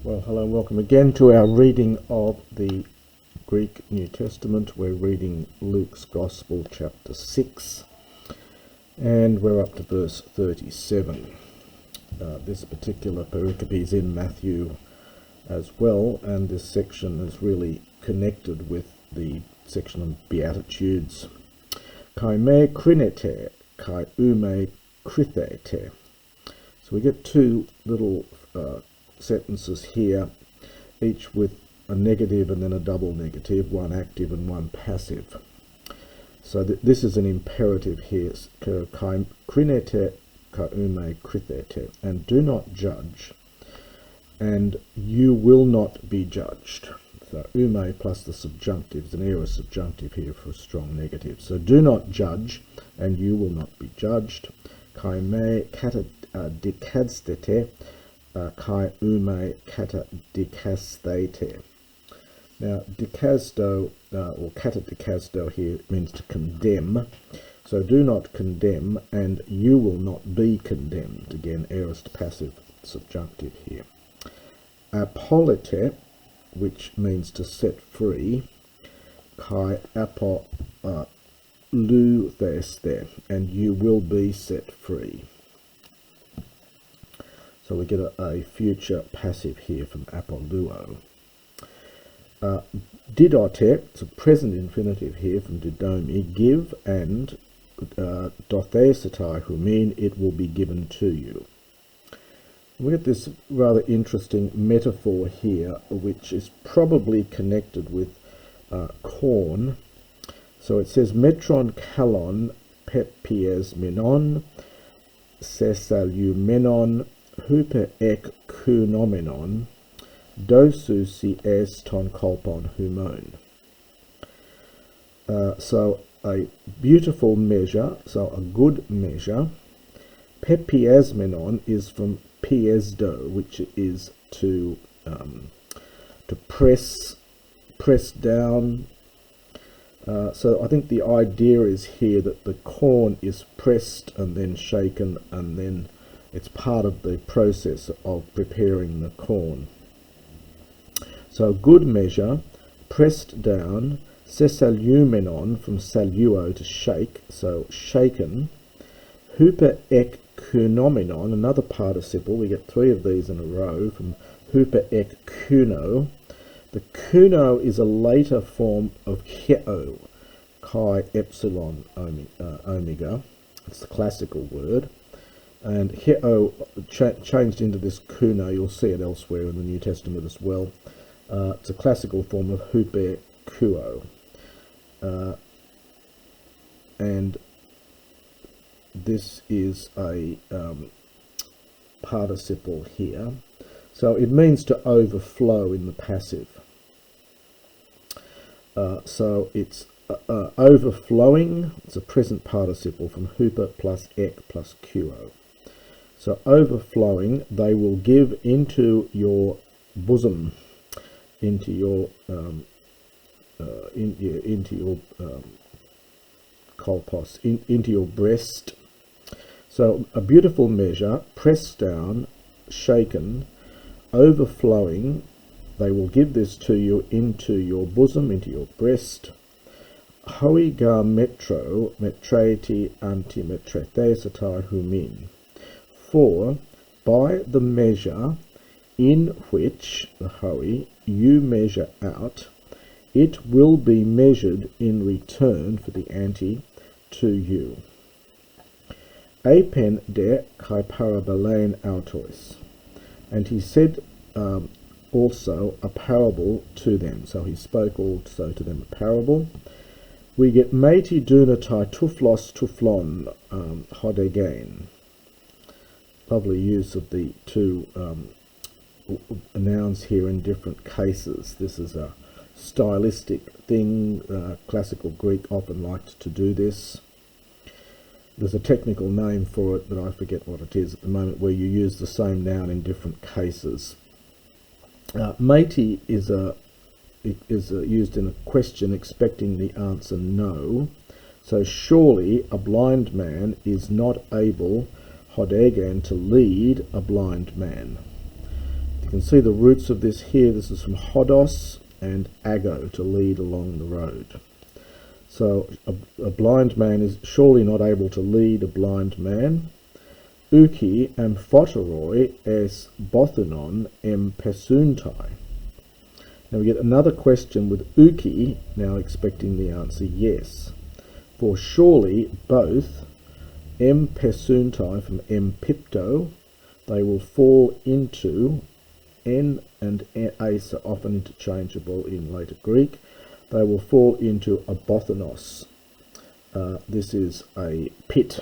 Well, hello and welcome again to our reading of the Greek New Testament. We're reading Luke's Gospel, chapter 6, and we're up to verse 37. This particular pericope is in Matthew as well, and this section is really connected with the section of Beatitudes. Kai me krinete, kai ume krithete. So we get two little sentences here, each with a negative and then a double negative, one active and one passive. So this is an imperative here, kai krinete kai ume krithete, and do not judge, and you will not be judged. So ume plus the subjunctive is an aorist subjunctive here for a strong negative. So do not judge, and you will not be judged. Kai me kata dikadstete, kai ume kata dikasthete. Now, dikasdo or kata dikasdo here means to condemn. So do not condemn, and you will not be condemned. Again, aorist passive subjunctive here. Apolite, which means to set free. Kai apo lu theste, and you will be set free. So we get a future passive here from apoluo. Didote, it's a present infinitive here from didomi, give, and dothesetai, who mean it will be given to you. We get this rather interesting metaphor here, which is probably connected with corn. So it says, metron kalon pepies menon, sesalumenon, huper ek kunomenon, dosu si es ton kolpon humon. So a beautiful measure, so a good measure. Pepiasmenon is from piesdo, which is to press down. So I think the idea is here that the corn is pressed and then shaken, and then it's part of the process of preparing the corn. So good measure, pressed down, sesalumenon, from saluo, to shake, so shaken. Huper ek kunomenon, another participle, we get three of these in a row, from huper ek kuno. The kuno is a later form of heo, chi epsilon omega. It's the classical word. And heo changed into this kuno. You'll see it elsewhere in the New Testament as well. It's a classical form of huper kuo. And this is a participle here. So it means to overflow in the passive. So it's overflowing. It's a present participle from huper plus ek plus quo. So overflowing, they will give into your bosom, into your kolpos, into your breast. So a beautiful measure, pressed down, shaken, overflowing, they will give this to you into your bosom, into your breast. Hoi ga metro, metreti antimetrethesatai humin. For by the measure in which, the hoi, you measure out, it will be measured in return for the anti to you. Apen de kai parabolain autois. And he said also a parable to them. So he spoke also to them a parable. We get meti dunatai tuflos tuflon hodagain. Lovely use of the two nouns here in different cases. This is a stylistic thing. Classical Greek often liked to do this. There's a technical name for it, but I forget what it is at the moment, where you use the same noun in different cases. Meti is used in a question expecting the answer no. So surely a blind man is not able, hodegan, to lead a blind man. You can see the roots of this here. This is from hodos and ago, to lead along the road. So a blind man is surely not able to lead a blind man. Uki amphoteroi es bothanon pesuntai. Now we get another question with uki, now expecting the answer yes. For surely both pesuntai from pipto, they will fall into, n and ace are often interchangeable in later Greek, they will fall into a bothanos. This is a pit,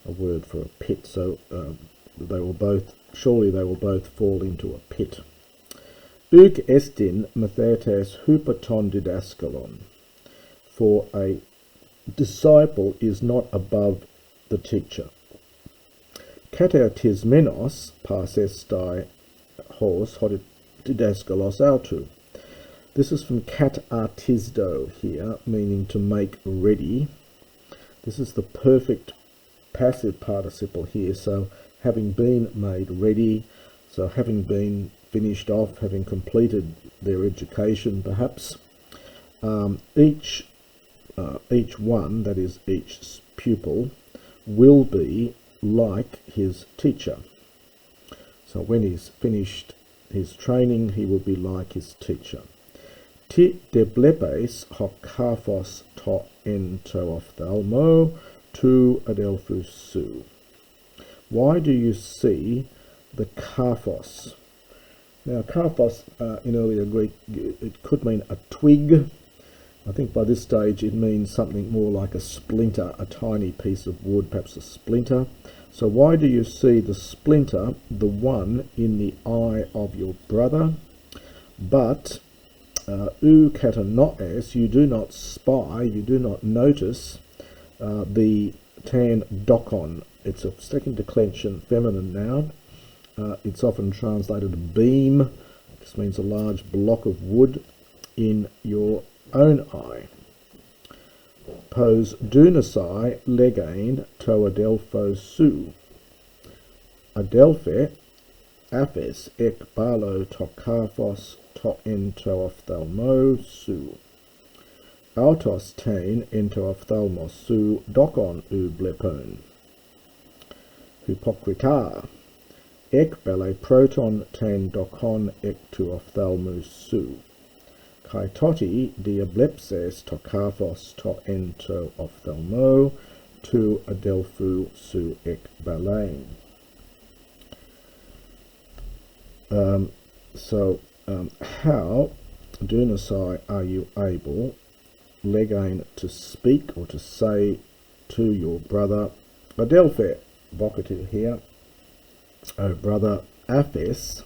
a word for a pit, so surely they will both fall into a pit. Uk estin methetes hupaton didaskalon. For a disciple is not above the teacher. Katertismenos pasestai hos didaskalos autu. This is from kat artisdo here, meaning to make ready. This is the perfect passive participle here, so having been made ready, so having been finished off, having completed their education perhaps. Each one, that is each pupil, will be like his teacher. So when he's finished his training, he will be like his teacher. Ti deblepes hoc kaphos to en to ophthalmo tu adelphus su. Why do you see the kaphos? Now kaphos in earlier Greek, it could mean a twig. I think by this stage it means something more like a splinter, a tiny piece of wood, perhaps a splinter. So why do you see the splinter, the one in the eye of your brother? But u katanoes, you do not spy, you do not notice the tan dokon. It's a second declension feminine noun. It's often translated beam. This means a large block of wood in your own eye. Pos dunasai legain to adelpho su. Adelphe aphes ek balo to kaphos to ento ophthalmo su. Autos tain ento ophthalmos su dokon u blepon. Hypocrita. Ek bele proton tain dokon ek tu ophthalmus su. Kai toti diablepses to kaphos to ento ophthalmo tu adelphu su ek balain. How, dunasai, are you able, legain, to speak or to say to your brother, adelphe, vocative here, O brother, aphes,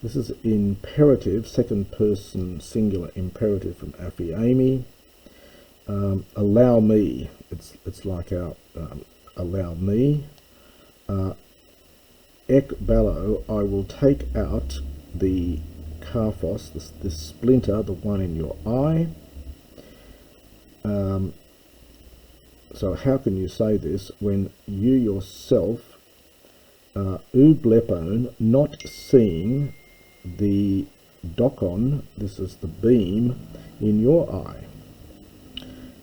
this is imperative, second person singular imperative from aphiemi. Allow me, it's like our allow me. Ek bello, I will take out the kaphos, this splinter, the one in your eye. So how can you say this when you yourself, ublepon, not seeing the dokon, this is the beam, in your eye.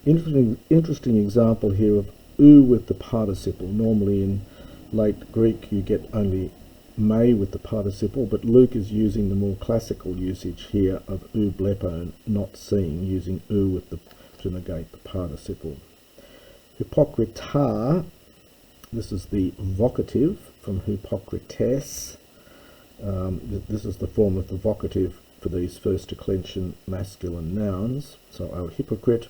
Interesting example here of u with the participle. Normally in late Greek you get only me with the participle, but Luke is using the more classical usage here of ublepon, not seeing, using u with the to negate the participle. Hypocrita, this is the vocative from hypocrites. This is the form of the vocative for these first declension masculine nouns. So, O hypocrite,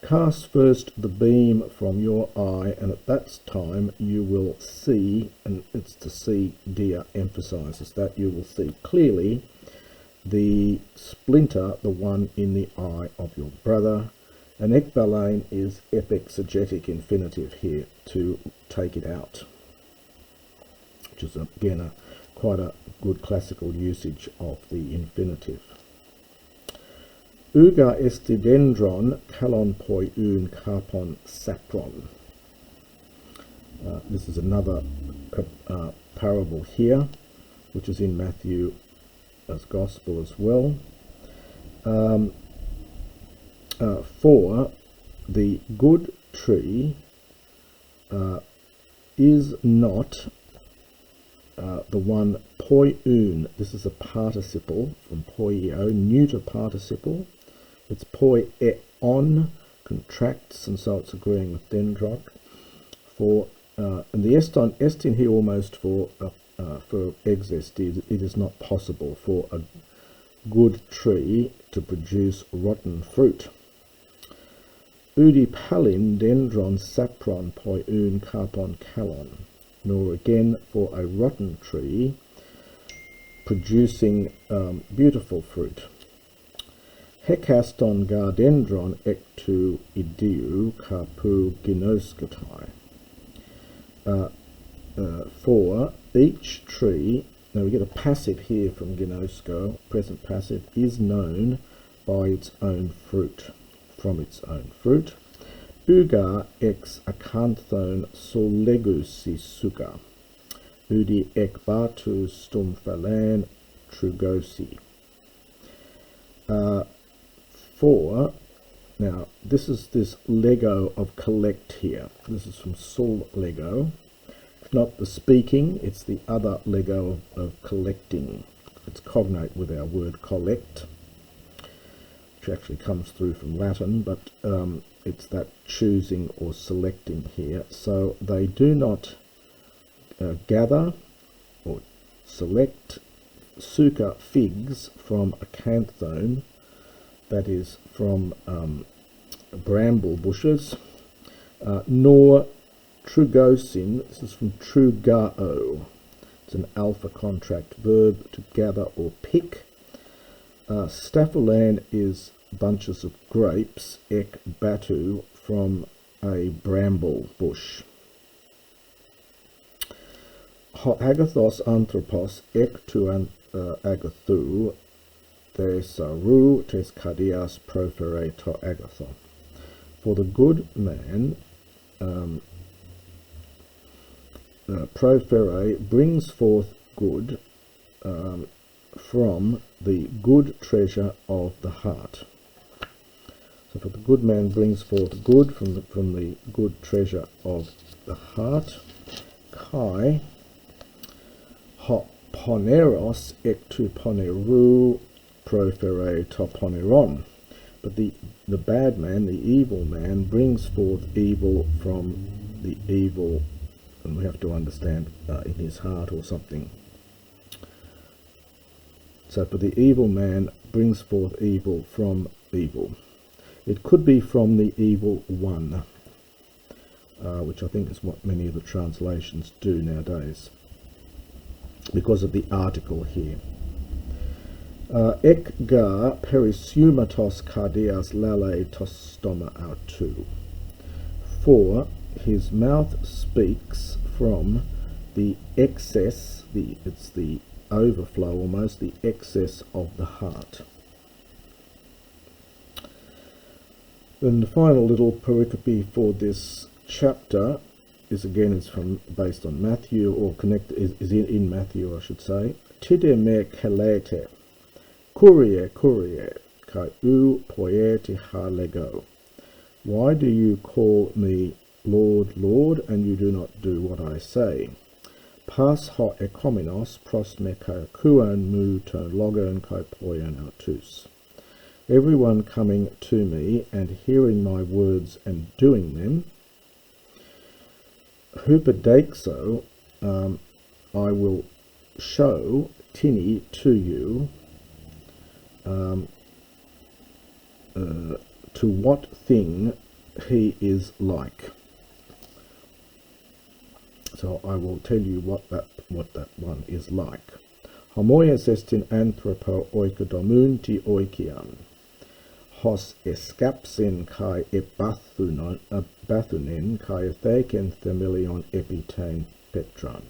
cast first the beam from your eye, and at that time you will see, and it's to see, dia emphasizes that, you will see clearly the splinter, the one in the eye of your brother. And ekbalain is epexegetic infinitive here, to take it out, which is again quite a good classical usage of the infinitive. Uga estidendron kalon poi un kapon sapron. This is another parable here. which is in Matthew as Gospel as well. 4. The good tree is not the one poiun. This is a participle from poio, neuter participle. It's poion, contracts, and so it's agreeing with dendron. And the estin here almost for exest. It is not possible for a good tree to produce rotten fruit. Udipalin dendron sapron poiun carpon kalon, nor again for a rotten tree producing beautiful fruit. Hekaston gardendron ectu idiu carpu ginoskatai. For each tree, now we get a passive here from ginosko, present passive, is known by its own fruit, from its own fruit. Uga ex acanthon solegusi suga. Udi ekbatu stumphalan trugosi. 4. Now, this is this Lego of collect here. This is from Sol Lego. It's not the speaking, it's the other Lego of collecting. It's cognate with our word collect, which actually comes through from Latin, but it's that choosing or selecting here. So they do not gather or select suka figs from acanthone, that is from bramble bushes, nor trugosin, this is from trugao. It's an alpha contract verb, to gather or pick. Staphulan is bunches of grapes, ek batu, from a bramble bush. Ho agathos anthropos ek tu agathu, tes saru tes kadias profere to agathon. For the good man, profere brings forth good from the good treasure of the heart. So for the good man brings forth good from the good treasure of the heart. Kai ho poneros ek tu poneru profere to poneron. But the bad man, the evil man, brings forth evil from the evil, and we have to understand in his heart or something. So for the evil man brings forth evil from evil. It could be from the evil one, which I think is what many of the translations do nowadays, because of the article here. Ek ga perisumatos cardias lale tostoma autu. For his mouth speaks from the excess, it's the overflow almost, the excess of the heart. Then the final little pericope for this chapter is based on Matthew, or is in Matthew, I should say. Tide me kelete, kurie kai u poieti ha lego. Why do you call me Lord, Lord, and you do not do what I say? Pas ho ekomenos pros me kai kuon mu ton logon kai poion autus. Everyone coming to me and hearing my words and doing them, hupedexo, I will show tini to you, to what thing he is like. So I will tell you what that one is like. Homoias estin anthropo oikodomunti oikian. Hos escapsin kai ebathunen kai etheken themilion epitane petron.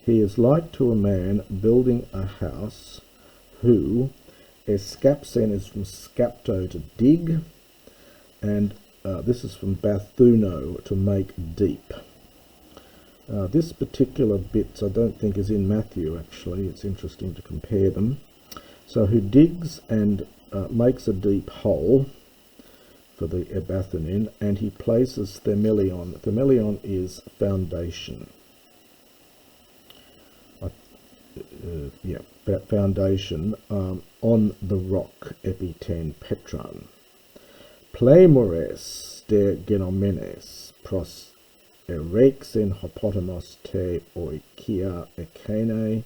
He is like to a man building a house who, escapsin is from scapto, to dig, and this is from bathuno, to make deep. This particular bit I don't think is in Matthew actually. It's interesting to compare them. So who digs and makes a deep hole for the ebathanin, and he places themelion. Themelion is foundation. Foundation on the rock, epiten petran. Pleimores de genomenes pros erexen hopotamos te oikia ekene,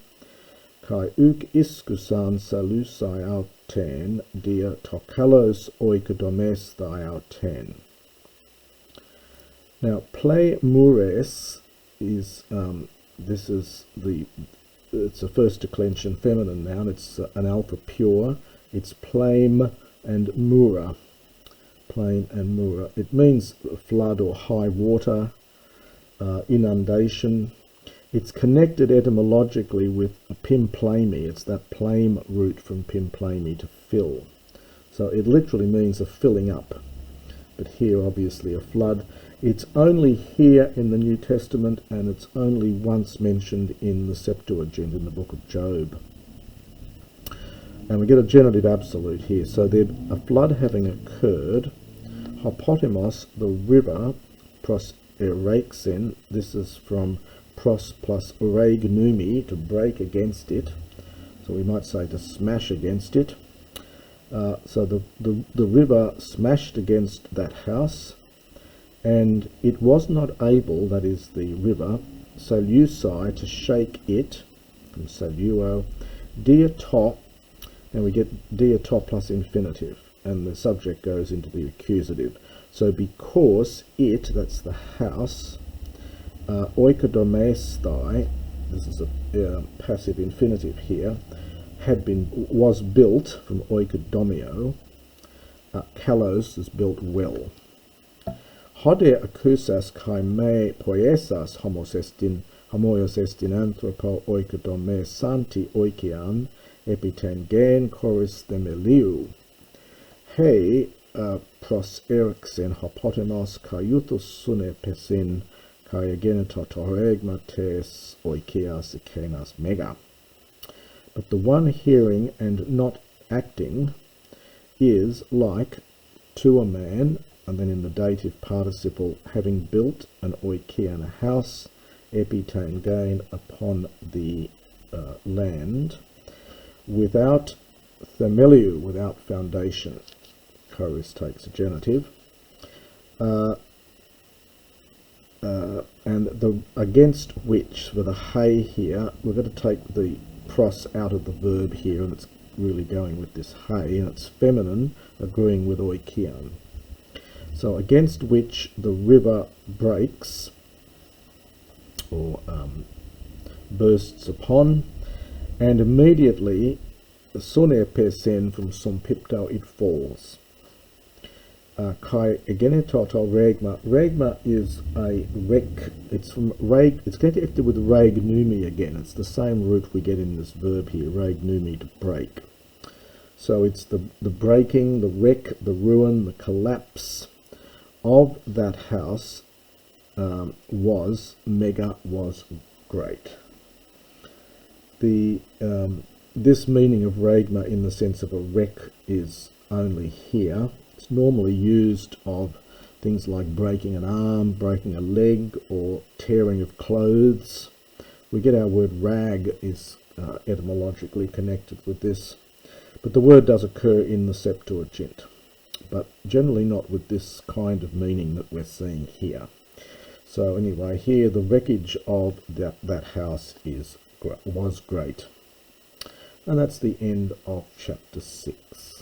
kai uk iskusan salusai auten dia tokalos oikodomes thioten. Now, pleimures is this is it's a first declension feminine noun. It's an alpha pure. It's pleim and mura. Plain and mura. It means flood or high water, inundation. It's connected etymologically with pimplami. It's that plame root from pimplami, to fill. So it literally means a filling up. But here, obviously, a flood. It's only here in the New Testament, and it's only once mentioned in the Septuagint, in the book of Job. And we get a genitive absolute here. So there, a flood having occurred, Hopotemos, the river, pros erexen, this is from pros plus regnumi, to break against it. So we might say to smash against it. So the river smashed against that house, and it was not able, that is the river, salusai, to shake it, from saluo, diato, and we get diato plus infinitive, and the subject goes into the accusative. So because it, that's the house, oikodomestai, this is a passive infinitive here, was built from oikodomio, kalos is built well. Hode akusas kai me poiesas homoios estin anthropo oikodome santi oikian epiten gen choris themeliu. Hei pros erexen hopotemos kai euthos sune pesin kai agenito toregma tes oikias ikenas mega. But the one hearing and not acting is like to a man, and then in the dative participle, having built an oikian, a house, epitein gain, upon the land, without themeliu, without foundation. Choris takes a genitive. And the against which, for the hay here, we're going to take the pros out of the verb here, and it's really going with this hay, and it's feminine, agreeing with oikian. So against which the river breaks, or bursts upon, and immediately sone pesen, from sompipto, it falls. Kai egenetoto regma. Regma is a rek. It's from reg. It's connected with regnumi again. It's the same root we get in this verb here, regnumi, to break. So it's the breaking, the wreck, the ruin, the collapse of that house was great. The this meaning of regma in the sense of a wreck is only here. It's normally used of things like breaking an arm, breaking a leg, or tearing of clothes. We get our word rag is etymologically connected with this, but the word does occur in the Septuagint, but generally not with this kind of meaning that we're seeing here. So anyway, here the wreckage of that house was great. And that's the end of chapter 6.